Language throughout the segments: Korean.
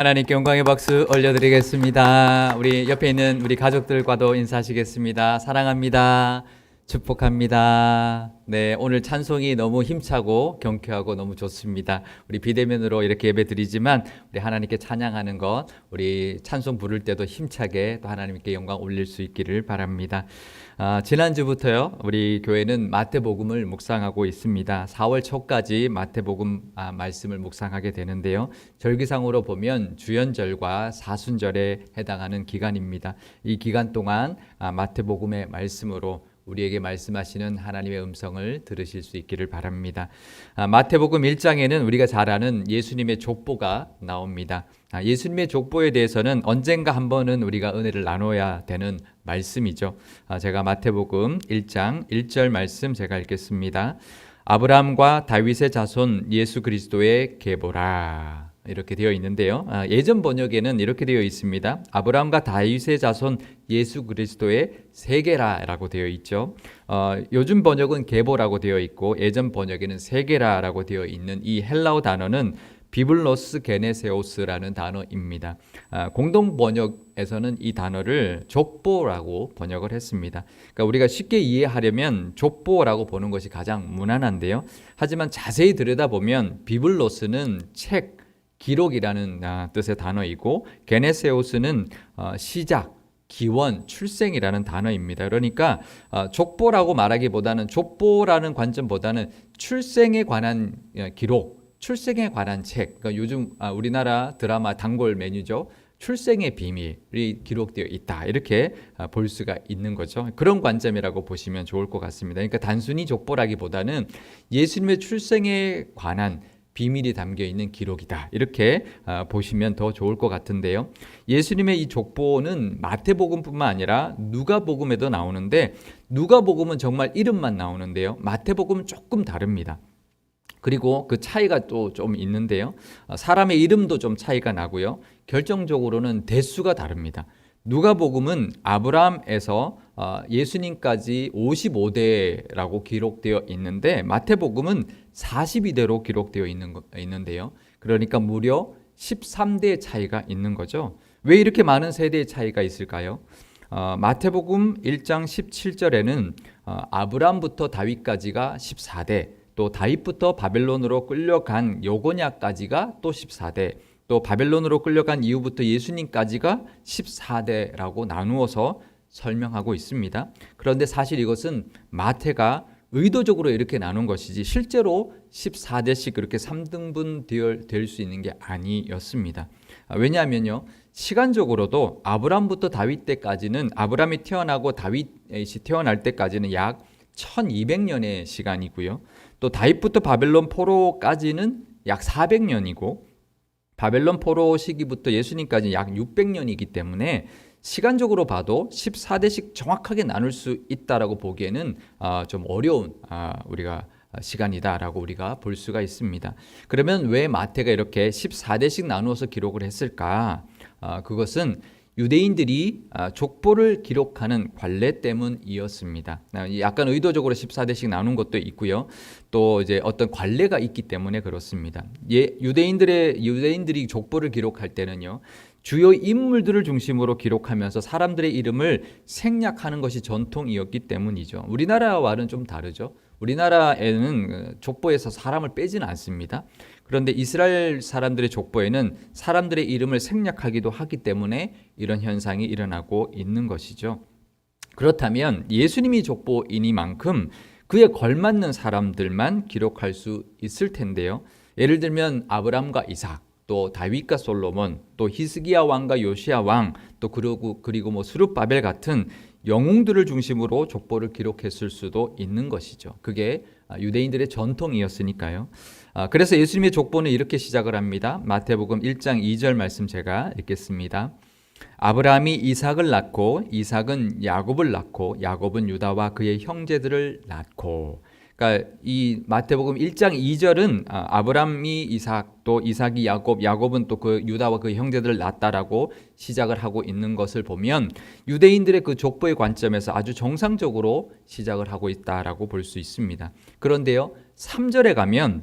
하나님께 영광의 박수 올려드리겠습니다. 우리 옆에 있는 우리 가족들과도 인사하시겠습니다. 사랑합니다. 축복합니다. 네, 오늘 찬송이 너무 힘차고 경쾌하고 너무 좋습니다. 우리 비대면으로 이렇게 예배 드리지만 우리 하나님께 찬양하는 것, 우리 찬송 부를 때도 힘차게 또 하나님께 영광 올릴 수 있기를 바랍니다. 지난주부터요, 우리 교회는 마태복음을 묵상하고 있습니다. 4월 초까지 마태복음 말씀을 묵상하게 되는데요. 절기상으로 보면 주연절과 사순절에 해당하는 기간입니다. 이 기간 동안 마태복음의 말씀으로 우리에게 말씀하시는 하나님의 음성을 들으실 수 있기를 바랍니다. 마태복음 1장에는 우리가 잘 아는 예수님의 족보가 나옵니다. 예수님의 족보에 대해서는 언젠가 한 번은 우리가 은혜를 나눠야 되는 말씀이죠. 제가 마태복음 1장 1절 말씀 제가 읽겠습니다. 아브라함과 다윗의 자손 예수 그리스도의 계보라, 이렇게 되어 있는데요. 예전 번역에는 이렇게 되어 있습니다. 아브라함과 다윗의 자손 예수 그리스도의 세계라라고 되어 있죠. 요즘 번역은 계보라고 되어 있고 예전 번역에는 세계라라고 되어 있는 이 헬라어 단어는 비블로스 게네세오스라는 단어입니다. 공동 번역에서는 이 단어를 족보라고 번역을 했습니다. 그러니까 우리가 쉽게 이해하려면 족보라고 보는 것이 가장 무난한데요. 하지만 자세히 들여다보면 비블로스는 책, 기록이라는 뜻의 단어이고 게네세오스는 시작, 기원, 출생이라는 단어입니다. 그러니까 족보라고 말하기보다는 족보라는 관점보다는 출생에 관한 기록, 출생에 관한 책. 그러니까 요즘 우리나라 드라마 단골 메뉴죠. 출생의 비밀이 기록되어 있다, 이렇게 볼 수가 있는 거죠. 그런 관점이라고 보시면 좋을 것 같습니다. 그러니까 단순히 족보라기보다는 예수님의 출생에 관한 비밀이 담겨 있는 기록이다, 이렇게 보시면 더 좋을 것 같은데요. 예수님의 이 족보는 마태복음뿐만 아니라 누가복음에도 나오는데 누가복음은 정말 이름만 나오는데요. 마태복음은 조금 다릅니다. 그리고 그 차이가 또 좀 있는데요. 사람의 이름도 좀 차이가 나고요. 결정적으로는 대수가 다릅니다. 누가복음은 아브라함에서 예수님까지 55대라고 기록되어 있는데 마태복음은 42대로 기록되어 있는데요. 그러니까 무려 13대 차이가 있는 거죠. 왜 이렇게 많은 세대의 차이가 있을까요? 마태복음 1장 17절에는 아브라함부터 다윗까지가 14대, 또 다윗부터 바벨론으로 끌려간 여고냐까지가 또 14대, 또 바벨론으로 끌려간 이후부터 예수님까지가 14대라고 나누어서 설명하고 있습니다. 그런데 사실 이것은 마태가 의도적으로 이렇게 나눈 것이지 실제로 14대씩 그렇게 3등분 될 수 있는 게 아니었습니다. 왜냐하면요, 시간적으로도 아브라함부터 다윗 때까지는, 아브라함이 태어나고 다윗이 태어날 때까지는 약 1200년의 시간이고요. 또 다윗부터 바벨론 포로까지는 약 400년이고 바벨론 포로 시기부터 예수님까지 약 600년이기 때문에 시간적으로 봐도 14대씩 정확하게 나눌 수 있다라고 보기에는 좀 어려운 우리가 시간이다라고 우리가 볼 수가 있습니다. 그러면 왜 마태가 이렇게 14대씩 나누어서 기록을 했을까? 그것은 유대인들이 족보를 기록하는 관례 때문이었습니다. 약간 의도적으로 14대씩 나눈 것도 있고요. 또 이제 어떤 관례가 있기 때문에 그렇습니다. 유대인들이 족보를 기록할 때는요, 주요 인물들을 중심으로 기록하면서 사람들의 이름을 생략하는 것이 전통이었기 때문이죠. 우리나라와는 좀 다르죠. 우리나라에는 족보에서 사람을 빼지는 않습니다. 그런데 이스라엘 사람들의 족보에는 사람들의 이름을 생략하기도 하기 때문에 이런 현상이 일어나고 있는 것이죠. 그렇다면 예수님이 족보이니만큼 그에 걸맞는 사람들만 기록할 수 있을 텐데요. 예를 들면 아브람과 이삭, 또 다윗과 솔로몬, 또 히스기야 왕과 요시야 왕, 또 그리고 뭐 스룹바벨 같은 영웅들을 중심으로 족보를 기록했을 수도 있는 것이죠. 그게 유대인들의 전통이었으니까요. 그래서 예수님의 족보는 이렇게 시작을 합니다. 마태복음 1장 2절 말씀 제가 읽겠습니다. 아브라함이 이삭을 낳고 이삭은 야곱을 낳고 야곱은 유다와 그의 형제들을 낳고. 그러니까 이 마태복음 1장 2절은 아브라함이 이삭, 또 이삭이 야곱, 야곱은 또 그 유다와 그 형제들을 낳았다라고 시작을 하고 있는 것을 보면 유대인들의 그 족보의 관점에서 아주 정상적으로 시작을 하고 있다라고 볼 수 있습니다. 그런데요, 3절에 가면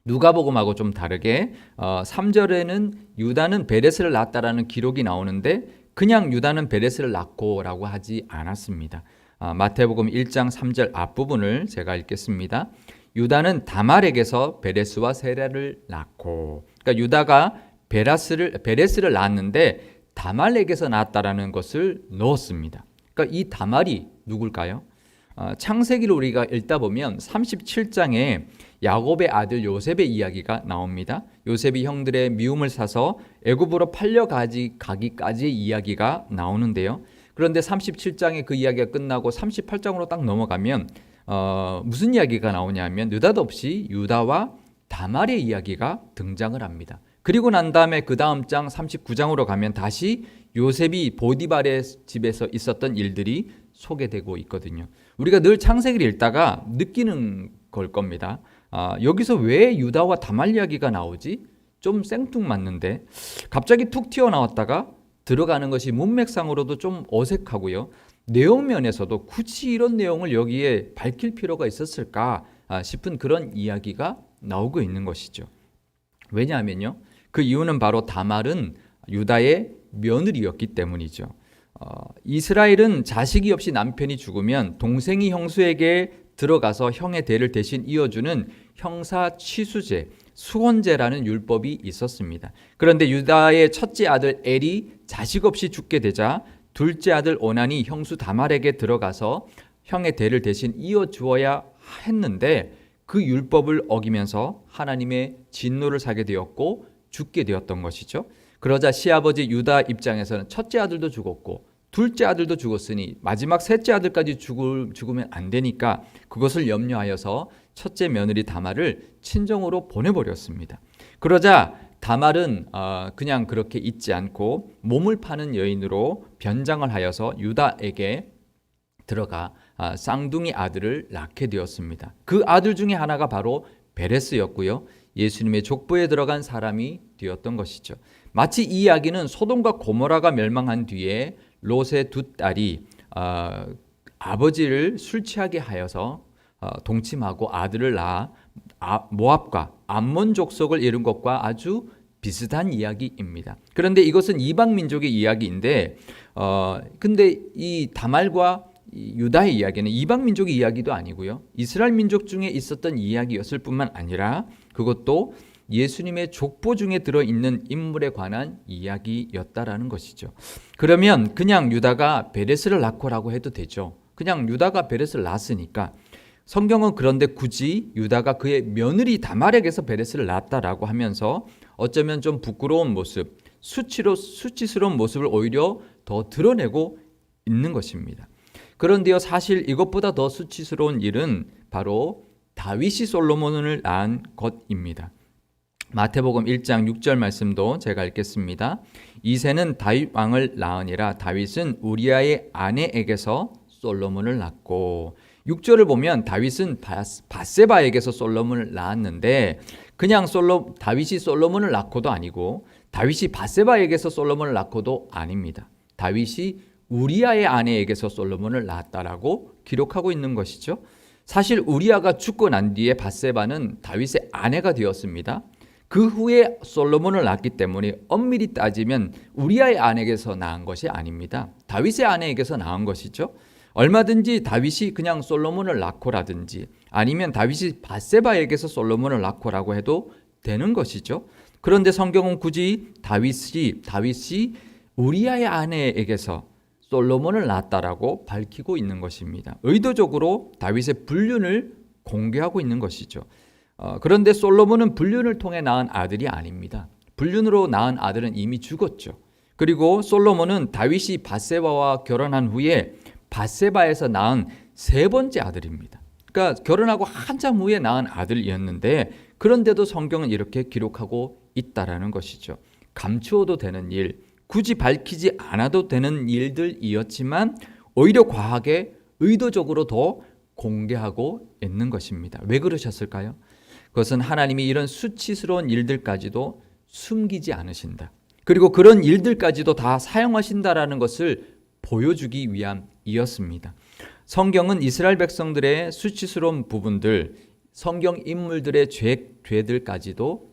누가복음하고 좀 다르게 3절에는 유다는 베레스를 낳았다라는 기록이 나오는데 그냥 유다는 베레스를 낳고라고 하지 않았습니다. 마태복음 1장 3절 앞부분을 제가 읽겠습니다. 유다는 다말에게서 베레스와 세라를 낳고, 그러니까 유다가 베레스를 낳았는데 다말에게서 낳았다라는 것을 넣었습니다. 그러니까 이 다말이 누굴까요? 창세기를 우리가 읽다 보면 37장에 야곱의 아들 요셉의 이야기가 나옵니다. 요셉이 형들의 미움을 사서 애굽으로 팔려가기까지의 이야기가 나오는데요. 그런데 37장의 그 이야기가 끝나고 38장으로 딱 넘어가면 무슨 이야기가 나오냐면 느닷없이 유다와 다말의 이야기가 등장을 합니다. 그리고 난 다음에 그 다음 장 39장으로 가면 다시 요셉이 보디발의 집에서 있었던 일들이 소개되고 있거든요. 우리가 늘 창세기를 읽다가 느끼는 걸 겁니다. 여기서 왜 유다와 다말 이야기가 나오지? 좀 생뚱맞는데 갑자기 툭 튀어나왔다가 들어가는 것이 문맥상으로도 좀 어색하고요. 내용 면에서도 굳이 이런 내용을 여기에 밝힐 필요가 있었을까 싶은 그런 이야기가 나오고 있는 것이죠. 왜냐하면요. 그 이유는 바로 다말은 유다의 며느리였기 때문이죠. 이스라엘은 자식이 없이 남편이 죽으면 동생이 형수에게 들어가서 형의 대를 대신 이어주는 형사 취수제, 수혼제라는 율법이 있었습니다. 그런데 유다의 첫째 아들 엘이 자식 없이 죽게 되자 둘째 아들 오난이 형수 다말에게 들어가서 형의 대를 대신 이어주어야 했는데 그 율법을 어기면서 하나님의 진노를 사게 되었고 죽게 되었던 것이죠. 그러자 시아버지 유다 입장에서는 첫째 아들도 죽었고 둘째 아들도 죽었으니 마지막 셋째 아들까지 죽으면 안 되니까 그것을 염려하여서 첫째 며느리 다말을 친정으로 보내버렸습니다. 그러자 다말은 그냥 그렇게 있지 않고 몸을 파는 여인으로 변장을 하여서 유다에게 들어가 쌍둥이 아들을 낳게 되었습니다. 그 아들 중에 하나가 바로 베레스였고요. 예수님의 족보에 들어간 사람이 되었던 것이죠. 마치 이 이야기는 소돔과 고모라가 멸망한 뒤에 롯의 두 딸이 아버지를 술 취하게 하여서 동침하고 아들을 낳아 모압과 암몬 족속을 이룬 것과 아주 비슷한 이야기입니다. 그런데 이것은 이방 민족의 이야기인데 근데 이 다말과 유다의 이야기는 이방 민족의 이야기도 아니고요. 이스라엘 민족 중에 있었던 이야기였을 뿐만 아니라 그것도 예수님의 족보 중에 들어있는 인물에 관한 이야기였다라는 것이죠. 그러면 그냥 유다가 베레스를 낳고라고 해도 되죠. 그냥 유다가 베레스를 낳았으니까. 성경은 그런데 굳이 유다가 그의 며느리 다말에게서 베레스를 낳았다라고 하면서 어쩌면 좀 부끄러운 모습, 수치스러운 모습을 오히려 더 드러내고 있는 것입니다. 그런데요, 사실 이것보다 더 수치스러운 일은 바로 다윗이 솔로몬을 낳은 것입니다. 마태복음 1장 6절 말씀도 제가 읽겠습니다. 이새는 다윗 왕을 낳으니라. 다윗은 우리아의 아내에게서 솔로몬을 낳고. 6절을 보면 다윗은 밧세바에게서 솔로몬을 낳았는데 그냥 다윗이 솔로몬을 낳고도 아니고 다윗이 밧세바에게서 솔로몬을 낳고도 아닙니다. 다윗이 우리아의 아내에게서 솔로몬을 낳았다라고 기록하고 있는 것이죠. 사실 우리아가 죽고 난 뒤에 밧세바는 다윗의 아내가 되었습니다. 그 후에 솔로몬을 낳았기 때문에 엄밀히 따지면 우리아의 아내에게서 낳은 것이 아닙니다. 다윗의 아내에게서 낳은 것이죠. 얼마든지 다윗이 그냥 솔로몬을 낳고라든지 아니면 다윗이 밧세바에게서 솔로몬을 낳고라고 해도 되는 것이죠. 그런데 성경은 굳이 다윗이 우리아의 아내에게서 솔로몬을 낳았다라고 밝히고 있는 것입니다. 의도적으로 다윗의 불륜을 공개하고 있는 것이죠. 그런데 솔로몬은 불륜을 통해 낳은 아들이 아닙니다. 불륜으로 낳은 아들은 이미 죽었죠. 그리고 솔로몬은 다윗이 밧세바와 결혼한 후에 밧세바에서 낳은 세 번째 아들입니다. 그러니까 결혼하고 한참 후에 낳은 아들이었는데 그런데도 성경은 이렇게 기록하고 있다라는 것이죠. 감추어도 되는 일, 굳이 밝히지 않아도 되는 일들이었지만 오히려 과하게 의도적으로 더 공개하고 있는 것입니다. 왜 그러셨을까요? 그것은 하나님이 이런 수치스러운 일들까지도 숨기지 않으신다. 그리고 그런 일들까지도 다 사용하신다라는 것을 보여주기 위함이었습니다. 성경은 이스라엘 백성들의 수치스러운 부분들, 성경 인물들의 죄들까지도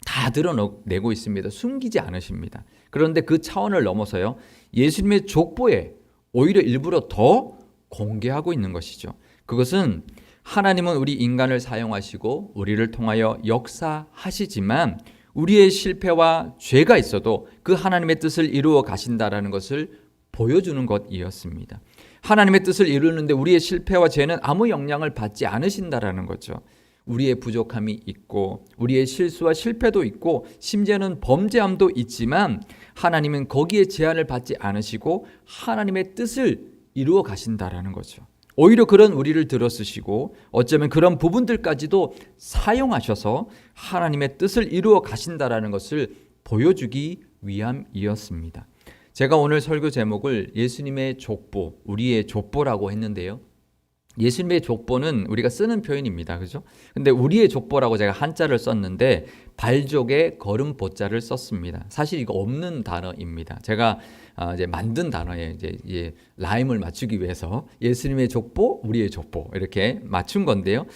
다 드러내고 있습니다. 숨기지 않으십니다. 그런데 그 차원을 넘어서요, 예수님의 족보에 오히려 일부러 더 공개하고 있는 것이죠. 그것은 하나님은 우리 인간을 사용하시고 우리를 통하여 역사하시지만 우리의 실패와 죄가 있어도 그 하나님의 뜻을 이루어 가신다라는 것을 보여주는 것이었습니다. 하나님의 뜻을 이루는데 우리의 실패와 죄는 아무 영향을 받지 않으신다라는 거죠. 우리의 부족함이 있고 우리의 실수와 실패도 있고 심지어는 범죄함도 있지만 하나님은 거기에 제한을 받지 않으시고 하나님의 뜻을 이루어 가신다라는 거죠. 오히려 그런 우리를 들어쓰시고 어쩌면 그런 부분들까지도 사용하셔서 하나님의 뜻을 이루어 가신다라는 것을 보여주기 위함이었습니다. 제가 오늘 설교 제목을 예수님의 족보, 우리의 족보라고 했는데요. 예수님의 족보는 우리가 쓰는 표현입니다. 그죠? 근데 우리의 족보라고 제가 한자를 썼는데 발족의 걸음보자를 썼습니다. 사실 이거 없는 단어입니다. 제가 이제 만든 단어에 이제 라임을 맞추기 위해서 예수님의 족보, 우리의 족보 이렇게 맞춘 건데요.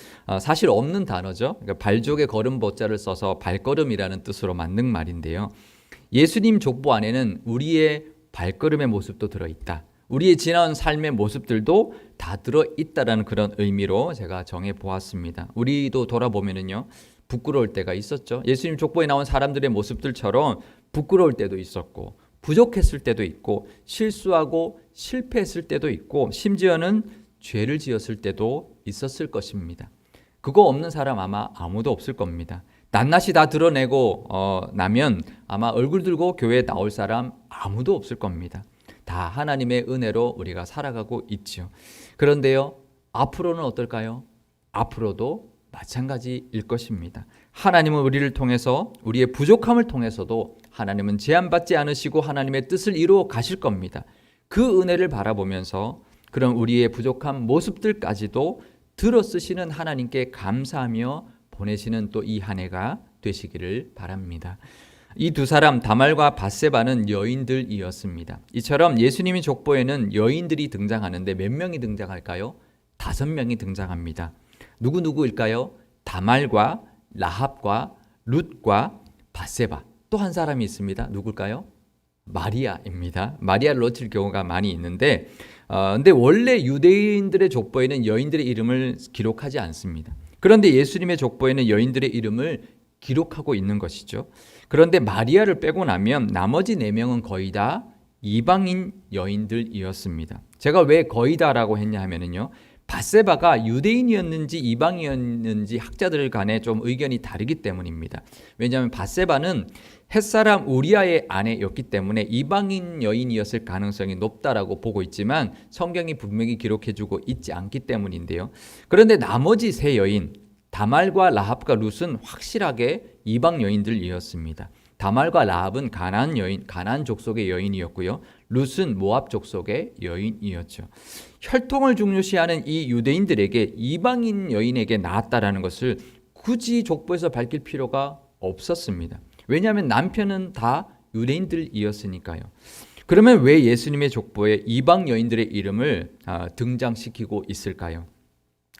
사실 없는 단어죠. 그러니까 발족의 걸음보자를 써서 발걸음이라는 뜻으로 만든 말인데요. 예수님 족보 안에는 우리의 발걸음의 모습도 들어있다. 우리의 지나온 삶의 모습들도 다 들어있다라는 그런 의미로 제가 정해 보았습니다. 우리도 돌아보면은요, 부끄러울 때가 있었죠. 예수님 족보에 나온 사람들의 모습들처럼 부끄러울 때도 있었고 부족했을 때도 있고 실수하고 실패했을 때도 있고 심지어는 죄를 지었을 때도 있었을 것입니다. 그거 없는 사람 아마 아무도 없을 겁니다. 낱낱이 다 드러내고 나면 아마 얼굴 들고 교회에 나올 사람 아무도 없을 겁니다. 다 하나님의 은혜로 우리가 살아가고 있죠. 그런데요, 앞으로는 어떨까요? 앞으로도 마찬가지일 것입니다. 하나님은 우리를 통해서 우리의 부족함을 통해서도 하나님은 제한받지 않으시고 하나님의 뜻을 이루어 가실 겁니다. 그 은혜를 바라보면서 그런 우리의 부족한 모습들까지도 들어쓰시는 하나님께 감사하며 보내시는 또 이 한 해가 되시기를 바랍니다. 이 두 사람 다말과 밧세바는 여인들이었습니다. 이처럼 예수님의 족보에는 여인들이 등장하는데 몇 명이 등장할까요? 5명이 등장합니다. 누구일까요? 다말과 라합과 룻과 밧세바. 또 한 사람이 있습니다. 누굴까요? 마리아입니다. 마리아를 놓칠 경우가 많이 있는데 근데 원래 유대인들의 족보에는 여인들의 이름을 기록하지 않습니다. 그런데 예수님의 족보에는 여인들의 이름을 기록하고 있는 것이죠. 그런데 마리아를 빼고 나면 나머지 4명은 거의 다 이방인 여인들이었습니다. 제가 왜 거의 다라고 했냐 하면요, 밧세바가 유대인이었는지 이방인이었는지 학자들 간에 좀 의견이 다르기 때문입니다. 왜냐하면 밧세바는 햇사람 우리아의 아내였기 때문에 이방인 여인이었을 가능성이 높다라고 보고 있지만 성경이 분명히 기록해주고 있지 않기 때문인데요. 그런데 나머지 3 여인 다말과 라합과 룻은 확실하게 이방 여인들이었습니다. 다말과 라합은 가나안 족속의 여인이었고요. 룻은 모압 족속의 여인이었죠. 혈통을 중요시하는 이 유대인들에게 이방인 여인에게 낳았다라는 것을 굳이 족보에서 밝힐 필요가 없었습니다. 왜냐하면 남편은 다 유대인들이었으니까요. 그러면 왜 예수님의 족보에 이방 여인들의 이름을 등장시키고 있을까요?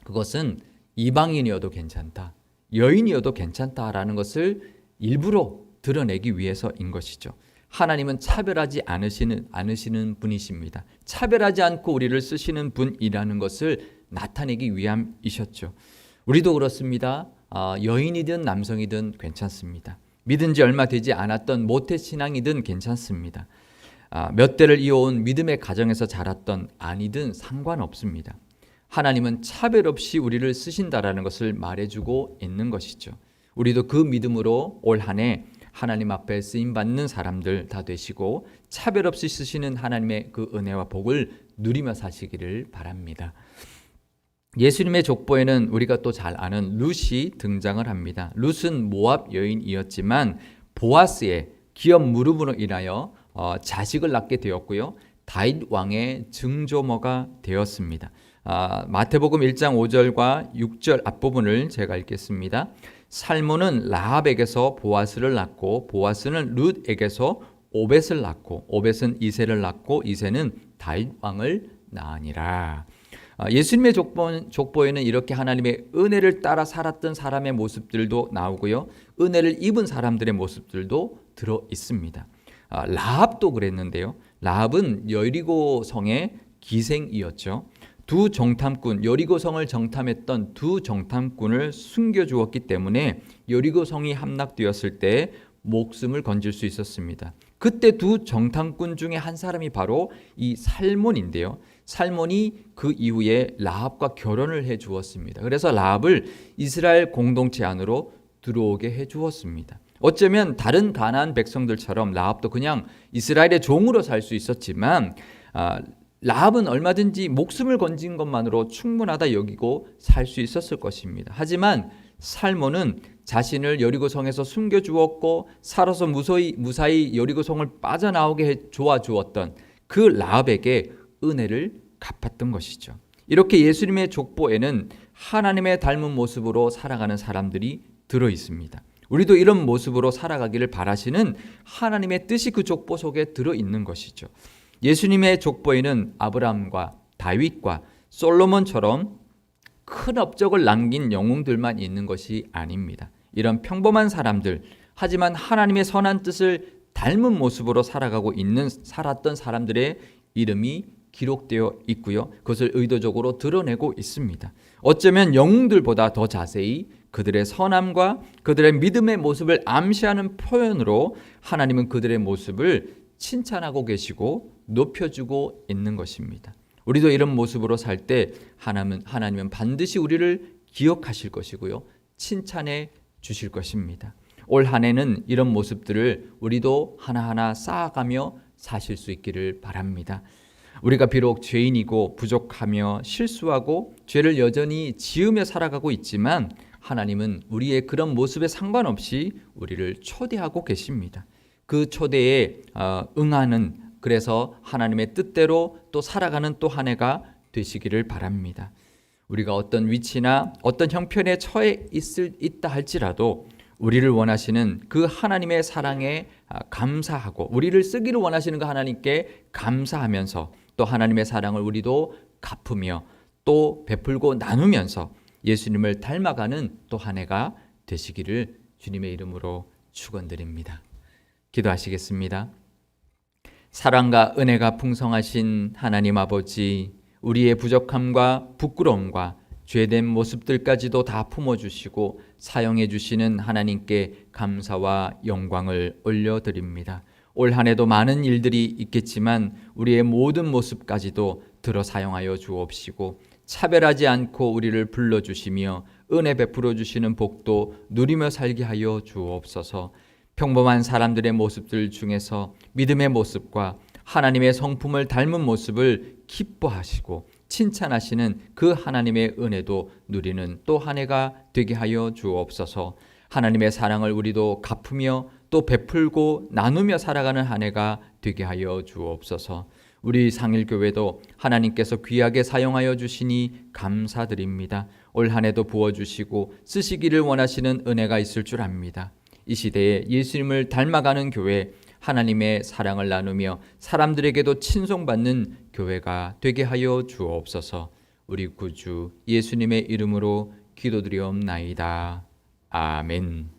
그것은 이방인이어도 괜찮다, 여인이어도 괜찮다라는 것을 일부러 드러내기 위해서인 것이죠. 하나님은 차별하지 않으시는 분이십니다. 차별하지 않고 우리를 쓰시는 분이라는 것을 나타내기 위함이셨죠. 우리도 그렇습니다. 여인이든 남성이든 괜찮습니다. 믿은 지 얼마 되지 않았던 모태신앙이든 괜찮습니다. 몇 대를 이어온 믿음의 가정에서 자랐던 아니든 상관없습니다. 하나님은 차별 없이 우리를 쓰신다라는 것을 말해주고 있는 것이죠. 우리도 그 믿음으로 올 한 해 하나님 앞에 쓰임받는 사람들 다 되시고 차별 없이 쓰시는 하나님의 그 은혜와 복을 누리며 사시기를 바랍니다. 예수님의 족보에는 우리가 또 잘 아는 룻이 등장을 합니다. 룻은 모압 여인이었지만 보아스의 기업 무릎으로 인하여 자식을 낳게 되었고요. 다윗 왕의 증조모가 되었습니다. 마태복음 1장 5절과 6절 앞부분을 제가 읽겠습니다. 살몬은 라합에게서 보아스를 낳고 보아스는 룻에게서 오벳을 낳고 오벳은 이새를 낳고 이새는 다윗 왕을 낳으니라. 예수님의 족보에는 이렇게 하나님의 은혜를 따라 살았던 사람의 모습들도 나오고요. 은혜를 입은 사람들의 모습들도 들어 있습니다. 라합도 그랬는데요. 라합은 여리고 성의 기생이었죠. 두 정탐꾼, 여리고성을 정탐했던 두 정탐꾼을 숨겨주었기 때문에 여리고성이 함락되었을 때 목숨을 건질 수 있었습니다. 그때 두 정탐꾼 중에 한 사람이 바로 이 살몬인데요. 살몬이 그 이후에 라합과 결혼을 해 주었습니다. 그래서 라합을 이스라엘 공동체 안으로 들어오게 해 주었습니다. 어쩌면 다른 가나안 백성들처럼 라합도 그냥 이스라엘의 종으로 살 수 있었지만 라합은 얼마든지 목숨을 건진 것만으로 충분하다 여기고 살 수 있었을 것입니다. 하지만 살몬은 자신을 여리고성에서 숨겨주었고 살아서 무사히 여리고성을 빠져나오게 도와주었던 그 라합에게 은혜를 갚았던 것이죠. 이렇게 예수님의 족보에는 하나님의 닮은 모습으로 살아가는 사람들이 들어 있습니다. 우리도 이런 모습으로 살아가기를 바라시는 하나님의 뜻이 그 족보 속에 들어 있는 것이죠. 예수님의 족보에는 아브라함과 다윗과 솔로몬처럼 큰 업적을 남긴 영웅들만 있는 것이 아닙니다. 이런 평범한 사람들, 하지만 하나님의 선한 뜻을 닮은 모습으로 살았던 사람들의 이름이 기록되어 있고요. 그것을 의도적으로 드러내고 있습니다. 어쩌면 영웅들보다 더 자세히 그들의 선함과 그들의 믿음의 모습을 암시하는 표현으로 하나님은 그들의 모습을 칭찬하고 계시고 높여주고 있는 것입니다. 우리도 이런 모습으로 살 때 하나님은 반드시 우리를 기억하실 것이고요. 칭찬해 주실 것입니다. 올 한 해는 이런 모습들을 우리도 하나하나 쌓아가며 사실 수 있기를 바랍니다. 우리가 비록 죄인이고 부족하며 실수하고 죄를 여전히 지으며 살아가고 있지만 하나님은 우리의 그런 모습에 상관없이 우리를 초대하고 계십니다. 그 초대에 응하는, 그래서 하나님의 뜻대로 또 살아가는 또 한 해가 되시기를 바랍니다. 우리가 어떤 위치나 어떤 형편에 처해 있다 할지라도 우리를 원하시는 그 하나님의 사랑에 감사하고 우리를 쓰기를 원하시는 그 하나님께 감사하면서 또 하나님의 사랑을 우리도 갚으며 또 베풀고 나누면서 예수님을 닮아가는 또 한 해가 되시기를 주님의 이름으로 축원드립니다. 기도하시겠습니다. 사랑과 은혜가 풍성하신 하나님 아버지, 우리의 부족함과 부끄러움과 죄된 모습들까지도 다 품어주시고 사용해 주시는 하나님께 감사와 영광을 올려드립니다. 올 한 해도 많은 일들이 있겠지만 우리의 모든 모습까지도 들어 사용하여 주옵시고 차별하지 않고 우리를 불러주시며 은혜 베풀어 주시는 복도 누리며 살게 하여 주옵소서. 평범한 사람들의 모습들 중에서 믿음의 모습과 하나님의 성품을 닮은 모습을 기뻐하시고 칭찬하시는 그 하나님의 은혜도 누리는 또 한 해가 되게 하여 주옵소서. 하나님의 사랑을 우리도 갚으며 또 베풀고 나누며 살아가는 한 해가 되게 하여 주옵소서. 우리 상일교회도 하나님께서 귀하게 사용하여 주시니 감사드립니다. 올 한 해도 부어주시고 쓰시기를 원하시는 은혜가 있을 줄 압니다. 이 시대에 예수님을 닮아가는 교회, 하나님의 사랑을 나누며 사람들에게도 친송받는 교회가 되게 하여 주옵소서. 우리 구주 예수님의 이름으로 기도드리옵나이다. 아멘.